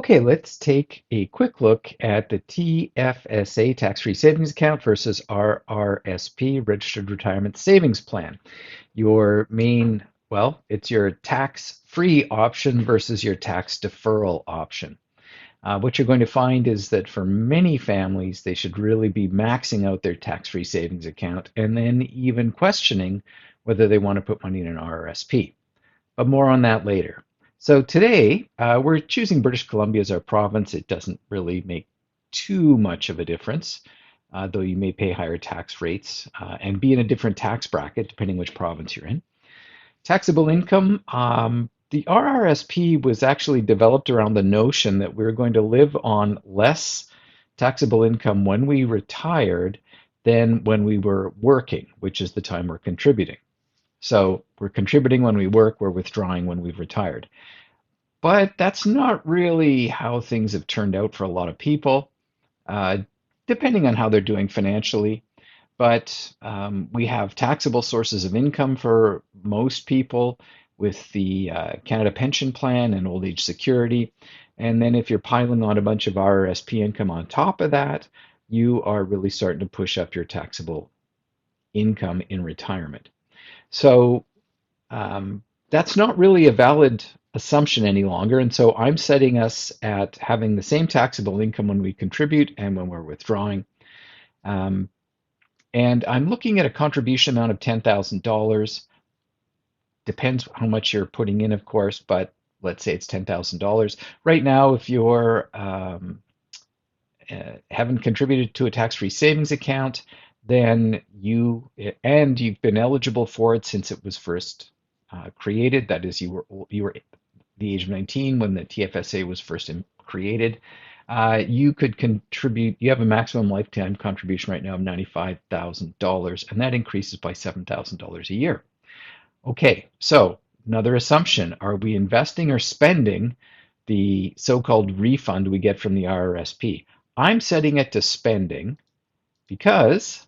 Okay, let's take a quick look at the TFSA tax-free savings account versus RRSP, Registered Retirement Savings Plan. Your main, well, it's your tax-free option versus your tax deferral option. What you're going to find is that for many families, they should really be maxing out their tax-free savings account and then even questioning whether they want to put money in an RRSP. But more on that later. So today, we're choosing British Columbia as our province. It doesn't really make too much of a difference, though you may pay higher tax rates and be in a different tax bracket depending which province you're in. Taxable income, the RRSP was actually developed around the notion that we were going to live on less taxable income when we retired than when we were working, which is the time we're contributing. So we're contributing when we work, we're withdrawing when we've retired. But that's not really how things have turned out for a lot of people, uh, depending on how they're doing financially. But we have taxable sources of income for most people with the Canada Pension Plan and Old Age Security. And then if you're piling on a bunch of RRSP income on top of that, you are really starting to push up your taxable income in retirement. So that's not really a valid assumption any longer. And so I'm setting us at having the same taxable income when we contribute and when we're withdrawing. Um, and I'm looking at a contribution amount of $10,000. Depends how much you're putting in, of course, but let's say it's $10,000. Right now, if you're haven't contributed to a tax-free savings account, then you've been eligible for it since it was first created. That is, you were the age of 19 when the TFSA was first created. You could contribute. You have a maximum lifetime contribution right now of $95,000, and that increases by $7,000 a year. Okay, so another assumption: are we investing or spending the so-called refund we get from the RRSP? I'm setting it to spending because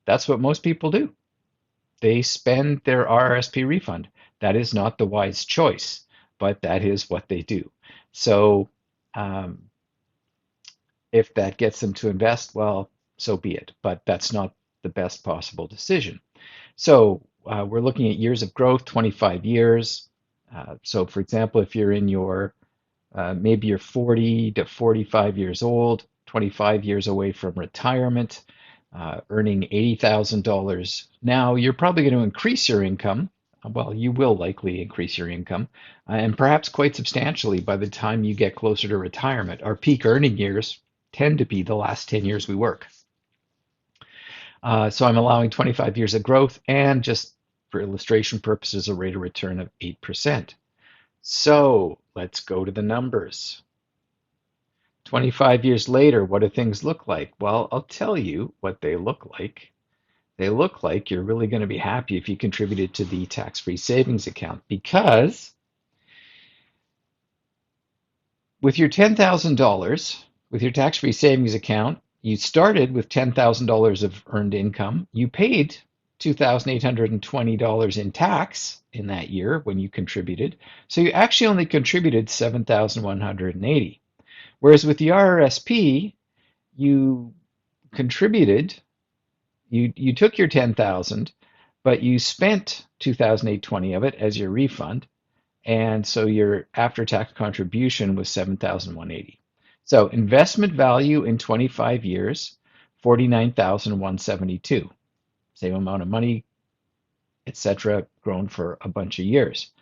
that's what most people do. They spend their RRSP refund. That is not the wise choice, but that is what they do. So um, if that gets them to invest, well, so be it. But that's not the best possible decision. So we're looking at years of growth, 25 years. So for example, if you're in your maybe you're 40 to 45 years old, 25 years away from retirement, earning $80,000 now, you're probably going to increase your income. Well, you will likely increase your income, and perhaps quite substantially by the time you get closer to retirement. Our peak earning years tend to be the last 10 years we work. So I'm allowing 25 years of growth and, just for illustration purposes, a rate of return of 8%. So let's go to the numbers. 25 years later, what do things look like? Well, I'll tell you what they look like. They look like you're really going to be happy if you contributed to the tax-free savings account, because with your $10,000, with your tax-free savings account, you started with $10,000 of earned income. You paid $2,820 in tax in that year when you contributed. So you actually only contributed $7,180. Whereas with the RRSP, you contributed, you took your 10,000, but you spent 2,820 of it as your refund, and so your after-tax contribution was 7,180. So investment value in 25 years, 49,172. Same amount of money, etc., grown for a bunch of years.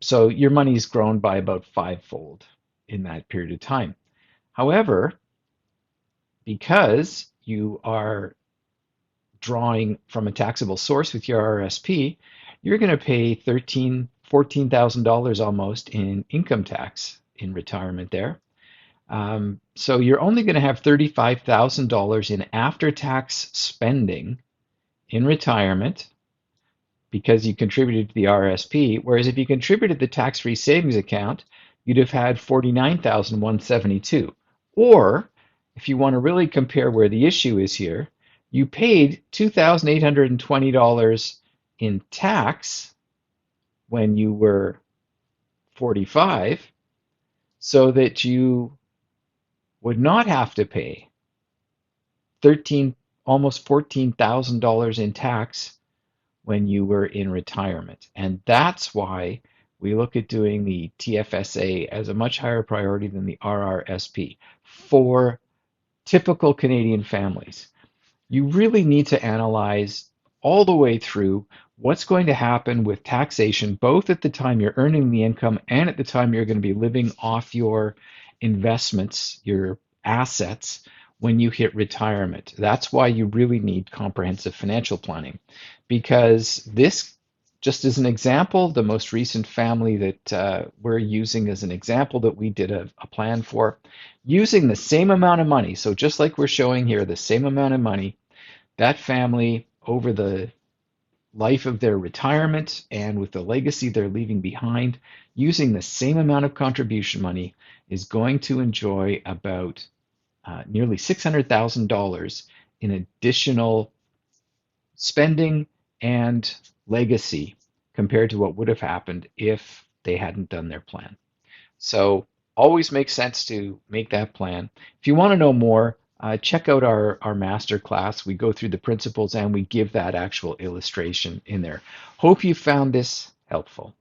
So your money's grown by about fivefold in that period of time. However, because you are drawing from a taxable source with your RRSP, you're going to pay $14,000 almost in income tax in retirement there. So you're only going to have $35,000 in after-tax spending in retirement because you contributed to the RRSP, whereas if you contributed to the tax-free savings account, you'd have had 49,172. Or if you want to really compare where the issue is here, you paid $2,820 in tax when you were 45, so that you would not have to pay 13, almost $14,000 in tax when you were in retirement. And that's why we look at doing the TFSA as a much higher priority than the RRSP for typical Canadian families. You really need to analyze all the way through what's going to happen with taxation, both at the time you're earning the income and at the time you're going to be living off your investments, your assets, when you hit retirement. That's why you really need comprehensive financial planning, because this, just as an example, the most recent family that we're using as an example that we did a plan for, using the same amount of money. So just like we're showing here, the same amount of money, that family, over the life of their retirement and with the legacy they're leaving behind, using the same amount of contribution money, is going to enjoy about nearly $600,000 in additional spending and legacy compared to what would have happened if they hadn't done their plan. So always makes sense to make that plan. If you want to know more, check out our master class. We go through the principles and we give that actual illustration in there. Hope you found this helpful.